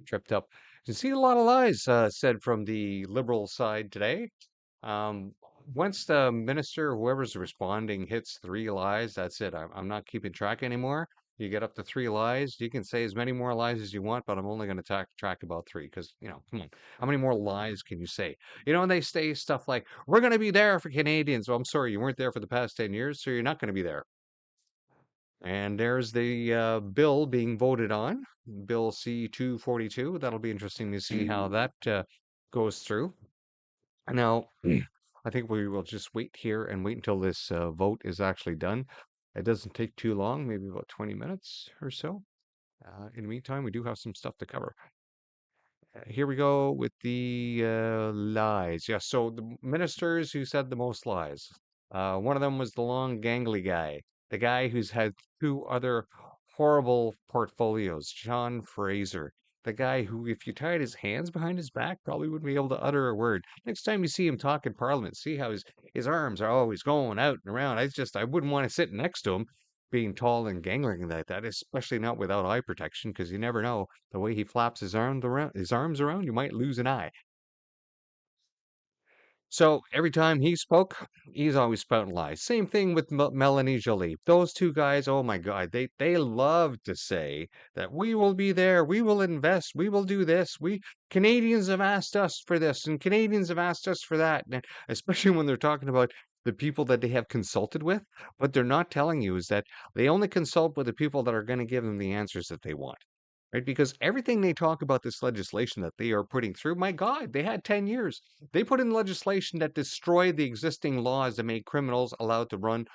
tripped up. You see a lot of lies said from the liberal side today. Um, Once the minister, whoever's responding, hits three lies, that's it. I'm not keeping track anymore. You get up to three lies. You can say as many more lies as you want, but I'm only going to track about three because, come on. How many more lies can you say? And they say stuff like, we're going to be there for Canadians. Well, I'm sorry, you weren't there for the past 10 years, so you're not going to be there. And there's the bill being voted on, Bill C-242. That'll be interesting to see how that goes through. Now, I think we will just wait here and wait until this vote is actually done. It doesn't take too long, maybe about 20 minutes or so. In the meantime, we do have some stuff to cover. Here we go with the lies. Yeah, so the ministers who said the most lies. One of them was the long, gangly guy, the guy who's had two other horrible portfolios, John Fraser. The guy who, if you tied his hands behind his back, probably wouldn't be able to utter a word. Next time you see him talk in Parliament, see how his arms are always going out and around. I wouldn't want to sit next to him being tall and gangling like that, especially not without eye protection, because you never know the way he flaps his arms around, you might lose an eye. So every time he spoke, he's always spouting lies. Same thing with Melanie Jolie. Those two guys, oh my God, they love to say that we will be there, we will invest, we will do this. We Canadians have asked us for this, and Canadians have asked us for that. And especially when they're talking about the people that they have consulted with, what they're not telling you is that they only consult with the people that are going to give them the answers that they want. Right? Because everything they talk about this legislation that they are putting through, my God, they had 10 years. They put in legislation that destroyed the existing laws that made criminals allowed to run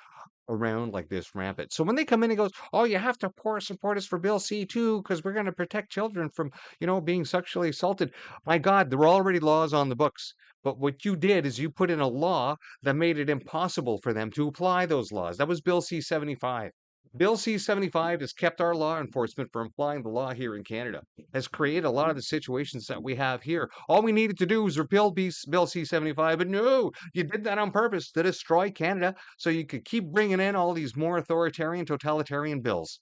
around like this rampant. So when they come in and goes, oh, you have to support us for Bill C-2 because we're going to protect children from, being sexually assaulted. My God, there were already laws on the books. But what you did is you put in a law that made it impossible for them to apply those laws. That was Bill C-75. Bill C-75 has kept our law enforcement from applying the law here in Canada, has created a lot of the situations that we have here. All we needed to do was repeal Bill C-75, but no, you did that on purpose to destroy Canada so you could keep bringing in all these more authoritarian, totalitarian bills.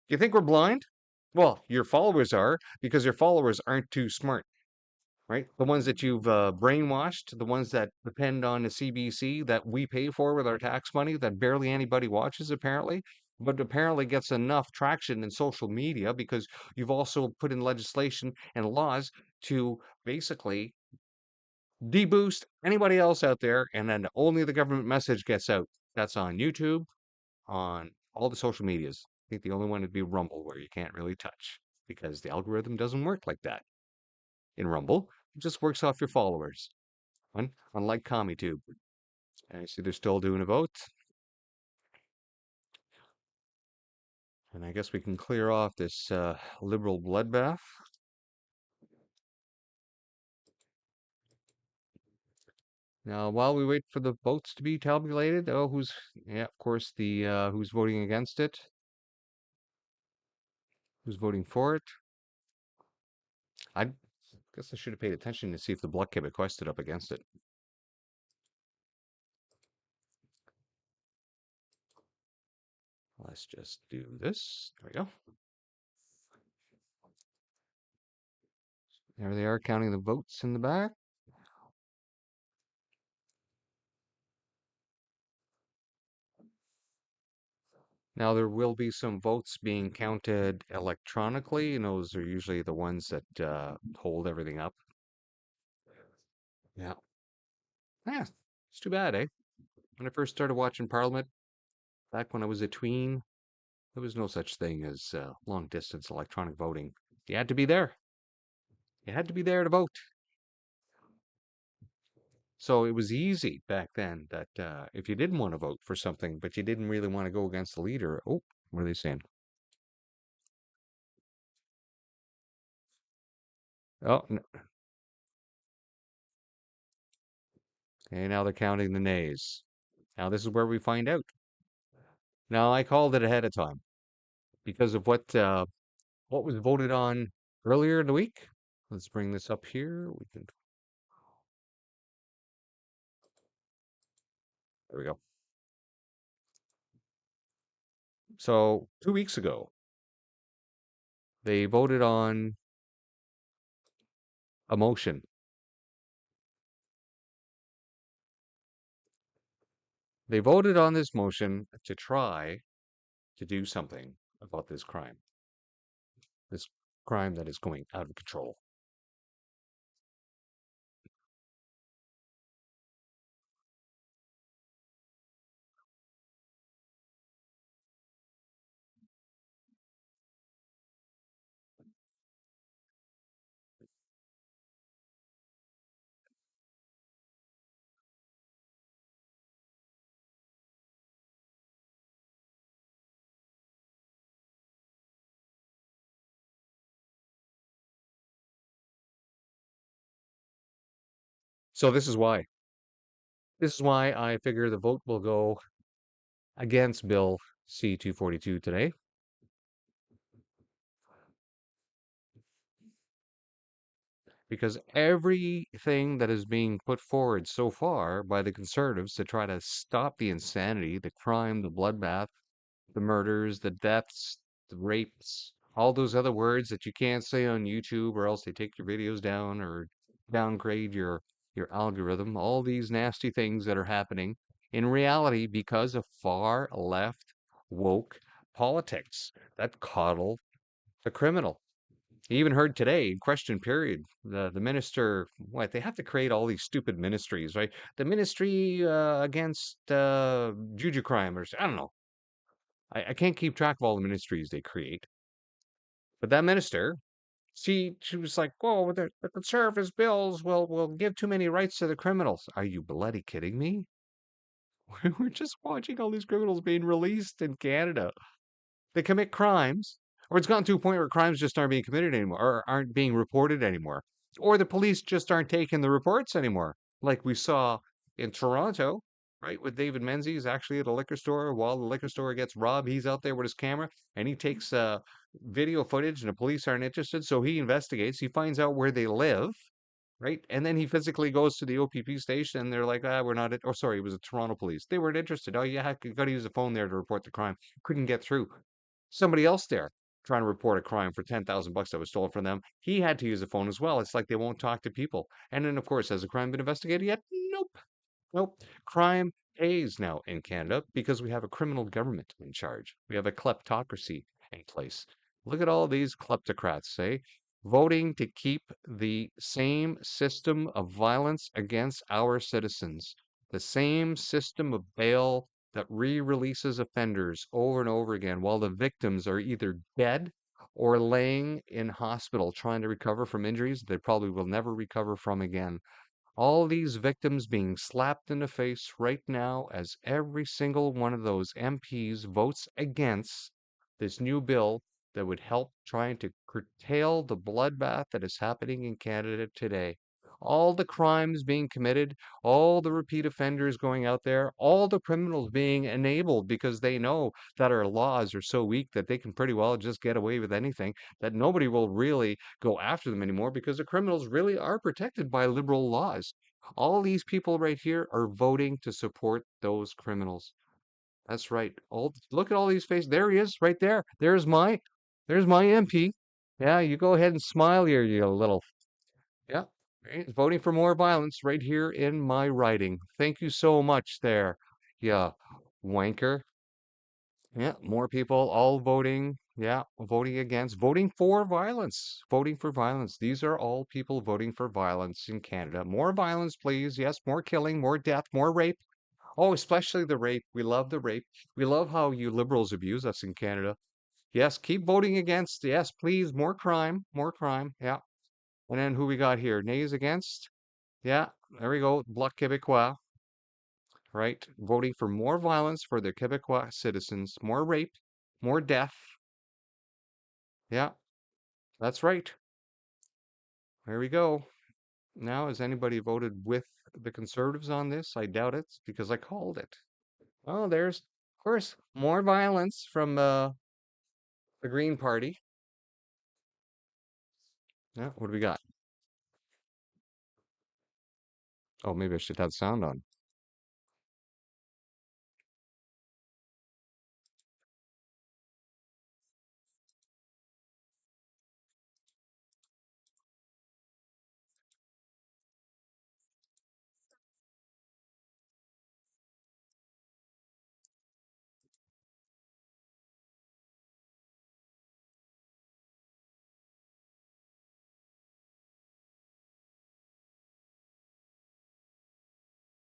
You think we're blind? Well, your followers are, because your followers aren't too smart, right? The ones that you've brainwashed, the ones that depend on the CBC that we pay for with our tax money that barely anybody watches, apparently, but apparently gets enough traction in social media because you've also put in legislation and laws to basically deboost anybody else out there, and then only the government message gets out. That's on YouTube, on all the social medias. I think the only one would be Rumble, where you can't really touch because the algorithm doesn't work like that. In Rumble, it just works off your followers, unlike CommuTube. I see they're still doing a vote. And I guess we can clear off this liberal bloodbath. Now, while we wait for the votes to be tabulated, yeah, of course, the who's voting against it, who's voting for it. I guess I should have paid attention to see if the Bloc Québécois stood up against it. Let's just do this. There we go. There they are, counting the votes in the back. Now, there will be some votes being counted electronically, and those are usually the ones that hold everything up. Yeah. Yeah, it's too bad, eh? When I first started watching Parliament, back when I was a tween, there was no such thing as long distance electronic voting. You had to be there. You had to be there to vote. So it was easy back then that if you didn't want to vote for something, but you didn't really want to go against the leader, oh, what are they saying? Oh, no. Okay, now they're counting the nays. Now this is where we find out. Now I called it ahead of time because of what was voted on earlier in the week. Let's bring this up here. There we go. So 2 weeks ago, they voted on a motion. They voted on this motion to try to do something about this crime that is going out of control. So this is why. This is why I figure the vote will go against Bill C-242 today. Because everything that is being put forward so far by the conservatives to try to stop the insanity, the crime, the bloodbath, the murders, the deaths, the rapes, all those other words that you can't say on YouTube or else they take your videos down or downgrade your algorithm, all these nasty things that are happening in reality because of far left woke politics that coddle the criminal. You even heard today in question period, the minister, what, they have to create all these stupid ministries, right? The ministry against juju crime, or I don't know. I can't keep track of all the ministries they create. But that minister, she was like, "Whoa, the conservative bills will give too many rights to the criminals." Are you bloody kidding me? We're just watching all these criminals being released in Canada. They commit crimes, or it's gotten to a point where crimes just aren't being committed anymore, or aren't being reported anymore, or the police just aren't taking the reports anymore, like we saw in Toronto, right? With David Menzies actually at a liquor store. While the liquor store gets robbed, he's out there with his camera and he takes video footage, and the police aren't interested, so he investigates. He finds out where they live. Right. And then he physically goes to the OPP station and they're like, we're not, oh, sorry, it was the Toronto police. They weren't interested. Oh, yeah, you got to use the phone there to report the crime. Couldn't get through. Somebody else there trying to report a crime for 10,000 bucks that was stolen from them. He had to use a phone as well. It's like they won't talk to people. And then, of course, has the crime been investigated yet? Nope. Nope. Crime pays now in Canada because we have a criminal government in charge. We have a kleptocracy in place. Look at all these kleptocrats, say, voting to keep the same system of violence against our citizens, the same system of bail that re-releases offenders over and over again while the victims are either dead or laying in hospital trying to recover from injuries they probably will never recover from again. All these victims being slapped in the face right now as every single one of those MPs votes against this new bill that would help trying to curtail the bloodbath that is happening in Canada today. All the crimes being committed, all the repeat offenders going out there, all the criminals being enabled because they know that our laws are so weak that they can pretty well just get away with anything, that nobody will really go after them anymore because the criminals really are protected by liberal laws. All these people right here are voting to support those criminals. That's right. All look at all these faces. There he is, right there. There's my MP. Yeah, you go ahead and smile here, you little. Yeah, right, voting for more violence right here in my writing. Thank you so much there. Yeah, wanker. Yeah, more people all voting. Yeah, voting against, voting for violence, voting for violence. These are all people voting for violence in Canada. More violence, please. Yes, more killing, more death, more rape. Oh, especially the rape. We love the rape. We love how you liberals abuse us in Canada. Yes, keep voting against. Yes, please. More crime, more crime. Yeah. And then who we got here? Nays against? Yeah, there we go. Bloc Québécois, right? Voting for more violence for the Québécois citizens, more rape, more death. Yeah, that's right. There we go. Now, has anybody voted with the Conservatives on this? I doubt it because I called it. Oh, there's, of course, more violence from the Green Party. Yeah, what do we got? Oh, maybe I should have sound on.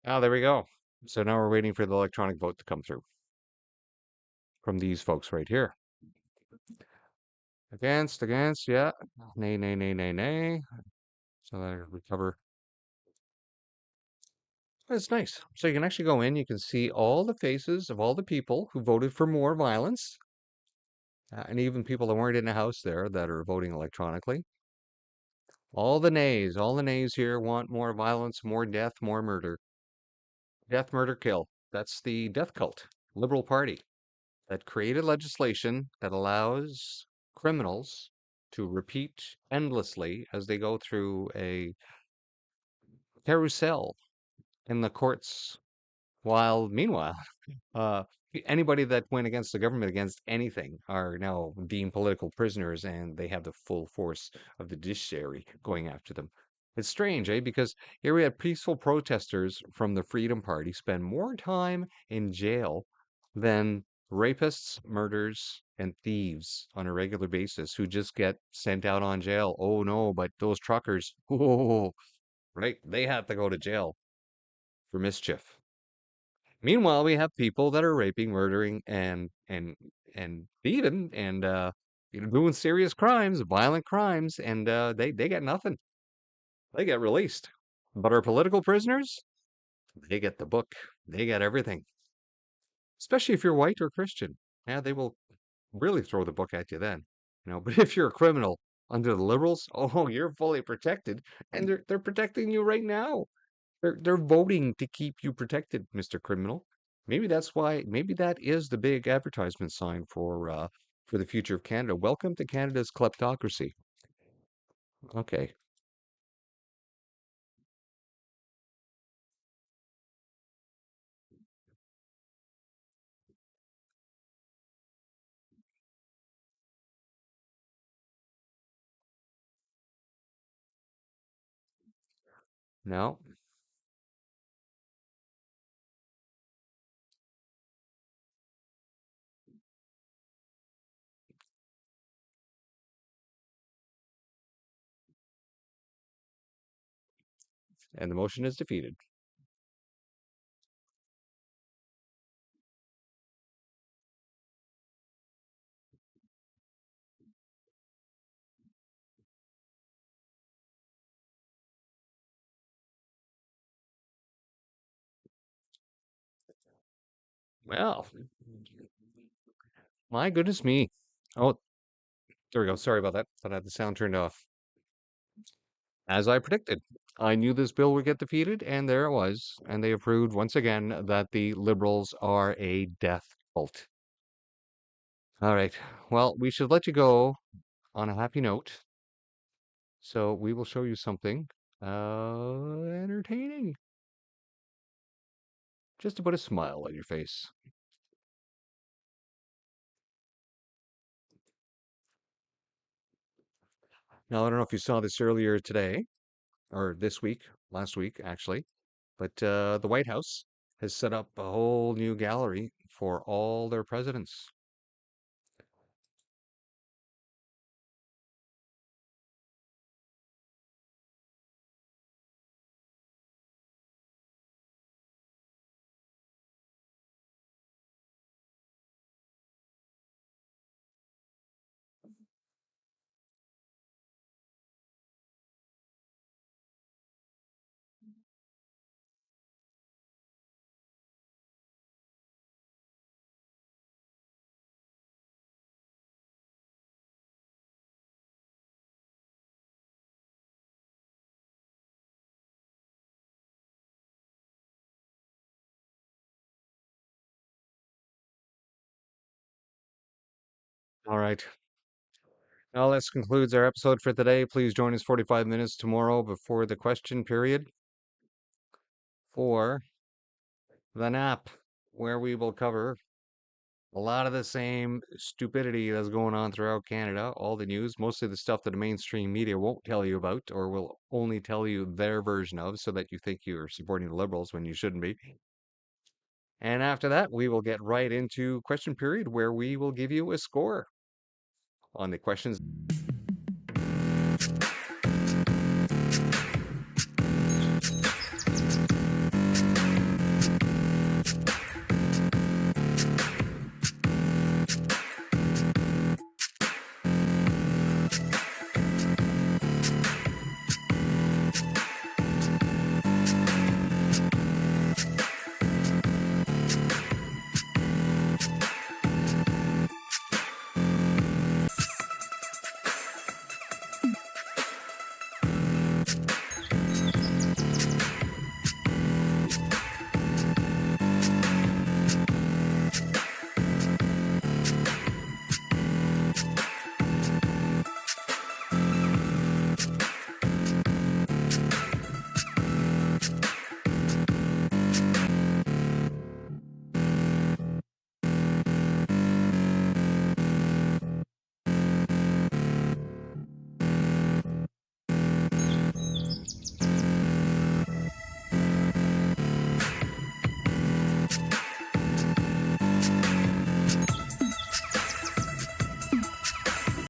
Oh, there we go. So now we're waiting for the electronic vote to come through from these folks right here. Against, yeah. Nay, nay, nay, nay, nay. So that I recover. That's nice. So you can actually go in, you can see all the faces of all the people who voted for more violence, and even people that weren't in the house there that are voting electronically. All the nays here want more violence, more death, more murder. Death, murder, kill. That's the death cult, Liberal Party, that created legislation that allows criminals to repeat endlessly as they go through a carousel in the courts, while meanwhile, uh, anybody that went against the government against anything are now deemed political prisoners, and they have the full force of the judiciary going after them. It's strange, eh? Because here we have peaceful protesters from the Freedom Party spend more time in jail than rapists, murderers, and thieves on a regular basis who just get sent out on jail. Oh no, but those truckers, oh, right? They have to go to jail for mischief. Meanwhile, we have people that are raping, murdering, and thieving, and doing serious crimes, violent crimes, and they get nothing. They get released. But our political prisoners, they get the book. They get everything. Especially if you're white or Christian. Yeah, they will really throw the book at you then. But if you're a criminal under the liberals, oh, you're fully protected, and they're protecting you right now. They're voting to keep you protected, Mr. Criminal. Maybe that's why, maybe that is the big advertisement sign for the future of Canada. Welcome to Canada's kleptocracy. Okay. No, and the motion is defeated. Well, my goodness me. Oh, there we go. Sorry about that. Thought I had the sound turned off. As I predicted, I knew this bill would get defeated, and there it was. And they approved once again that the Liberals are a death cult. All right. Well, we should let you go on a happy note. So we will show you something entertaining, just to put a smile on your face. Now, I don't know if you saw this earlier today, or this week, last week, actually, but the White House has set up a whole new gallery for all their presidents. All right. Well, this concludes our episode for today. Please join us 45 minutes tomorrow before the question period for the nap, where we will cover a lot of the same stupidity that's going on throughout Canada, all the news, mostly the stuff that the mainstream media won't tell you about or will only tell you their version of so that you think you're supporting the Liberals when you shouldn't be. And after that, we will get right into question period where we will give you a score on the questions.